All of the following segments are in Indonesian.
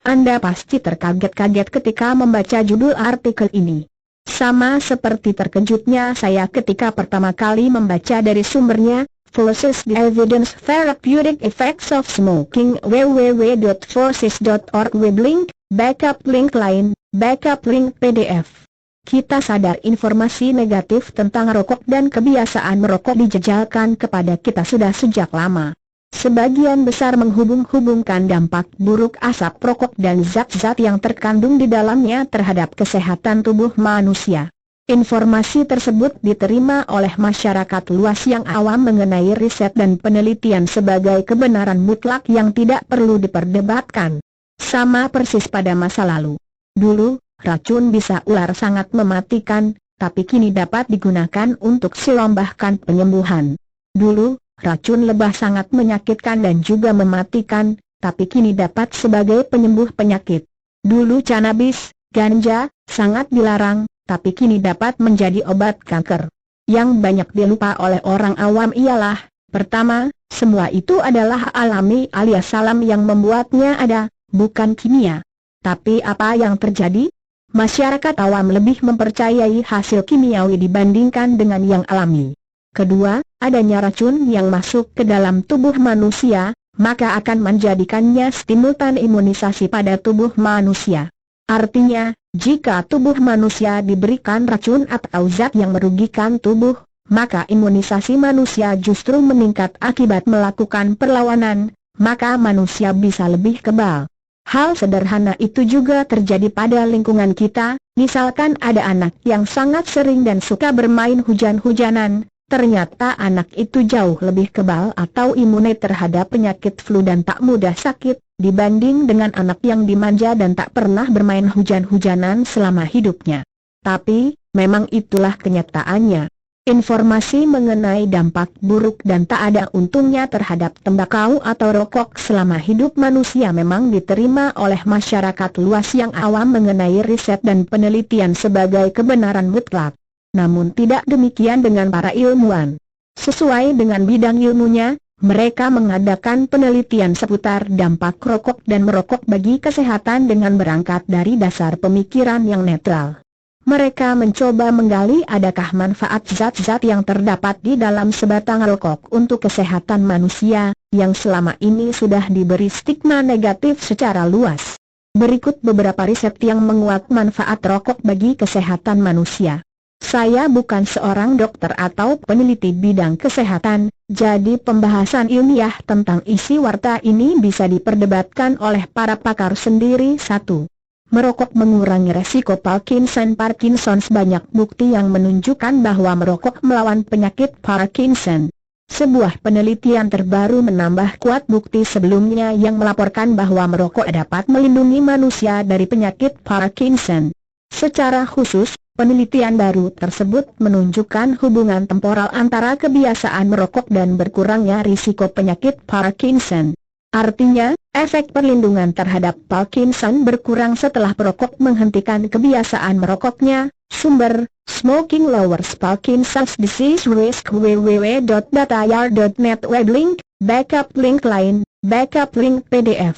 Anda pasti terkaget-kaget ketika membaca judul artikel ini. Sama seperti terkejutnya saya ketika pertama kali membaca dari sumbernya, Forces the Evidence Therapeutic Effects of Smoking www.forces.org Weblink, backup link lain, backup link PDF. Kita sadar informasi negatif tentang rokok dan kebiasaan merokok dijejalkan kepada kita sudah sejak lama. Sebagian besar menghubung-hubungkan dampak buruk asap rokok dan zat-zat yang terkandung di dalamnya terhadap kesehatan tubuh manusia. Informasi tersebut diterima oleh masyarakat luas yang awam mengenai riset dan penelitian sebagai kebenaran mutlak yang tidak perlu diperdebatkan. Sama persis pada masa lalu. Dulu, racun bisa ular sangat mematikan, tapi kini dapat digunakan untuk silambahkan penyembuhan. Dulu, racun lebah sangat menyakitkan dan juga mematikan, tapi kini dapat sebagai penyembuh penyakit. Dulu cannabis, ganja, sangat dilarang, tapi kini dapat menjadi obat kanker. Yang banyak dilupa oleh orang awam ialah, pertama, semua itu adalah alami alias alam yang membuatnya ada, bukan kimia. Tapi apa yang terjadi? Masyarakat awam lebih mempercayai hasil kimiawi dibandingkan dengan yang alami. Kedua, adanya racun yang masuk ke dalam tubuh manusia, maka akan menjadikannya stimulan imunisasi pada tubuh manusia. Artinya, jika tubuh manusia diberikan racun atau zat yang merugikan tubuh, maka imunisasi manusia justru meningkat akibat melakukan perlawanan, maka manusia bisa lebih kebal. Hal sederhana itu juga terjadi pada lingkungan kita, misalkan ada anak yang sangat sering dan suka bermain hujan-hujanan. Ternyata anak itu jauh lebih kebal atau imun terhadap penyakit flu dan tak mudah sakit, dibanding dengan anak yang dimanja dan tak pernah bermain hujan-hujanan selama hidupnya. Tapi, memang itulah kenyataannya. Informasi mengenai dampak buruk dan tak ada untungnya terhadap tembakau atau rokok selama hidup manusia memang diterima oleh masyarakat luas yang awam mengenai riset dan penelitian sebagai kebenaran mutlak. Namun tidak demikian dengan para ilmuwan. Sesuai dengan bidang ilmunya, mereka mengadakan penelitian seputar dampak rokok dan merokok bagi kesehatan dengan berangkat dari dasar pemikiran yang netral. Mereka mencoba menggali adakah manfaat zat-zat yang terdapat di dalam sebatang rokok untuk kesehatan manusia, yang selama ini sudah diberi stigma negatif secara luas. Berikut beberapa riset yang menguat manfaat rokok bagi kesehatan manusia. Saya bukan seorang dokter atau peneliti bidang kesehatan, jadi pembahasan ilmiah tentang isi warta ini bisa diperdebatkan oleh para pakar sendiri. 1. Merokok mengurangi resiko Parkinson. Banyak bukti yang menunjukkan bahwa merokok melawan penyakit Parkinson. Sebuah penelitian terbaru menambah kuat bukti sebelumnya yang melaporkan bahwa merokok dapat melindungi manusia dari penyakit Parkinson. Secara khusus, penelitian baru tersebut menunjukkan hubungan temporal antara kebiasaan merokok dan berkurangnya risiko penyakit Parkinson. Artinya, efek perlindungan terhadap Parkinson berkurang setelah perokok menghentikan kebiasaan merokoknya. Sumber, Smoking Lowers Parkinson's Disease Risk www.datayar.net Weblink, backup link lain, backup link PDF.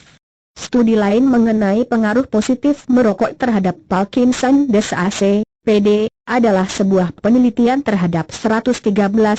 Studi lain mengenai pengaruh positif merokok terhadap Parkinson (DSAC) PD, adalah sebuah penelitian terhadap 113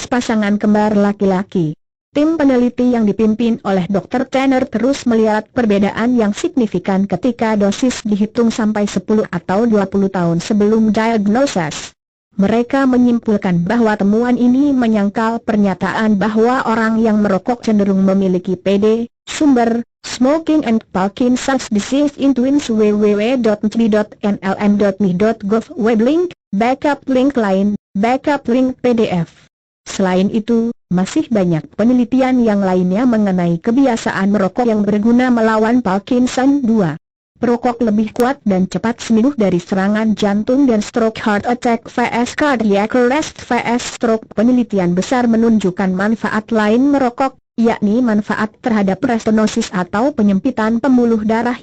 pasangan kembar laki-laki. Tim peneliti yang dipimpin oleh Dr. Tanner terus melihat perbedaan yang signifikan ketika dosis dihitung sampai 10 atau 20 tahun sebelum diagnosis. Mereka menyimpulkan bahwa temuan ini menyangkal pernyataan bahwa orang yang merokok cenderung memiliki PD. Sumber, Smoking and Parkinson's Disease in Twins www.nlm.mi.gov Weblink, backup link lain, backup link PDF. Selain itu, masih banyak penelitian yang lainnya mengenai kebiasaan merokok yang berguna melawan Parkinson. 2. Perokok lebih kuat dan cepat sembuh dari serangan jantung dan stroke. Heart attack vs cardiac arrest vs stroke. Penelitian besar menunjukkan manfaat lain merokok, yakni manfaat terhadap restenosis atau penyempitan pembuluh darah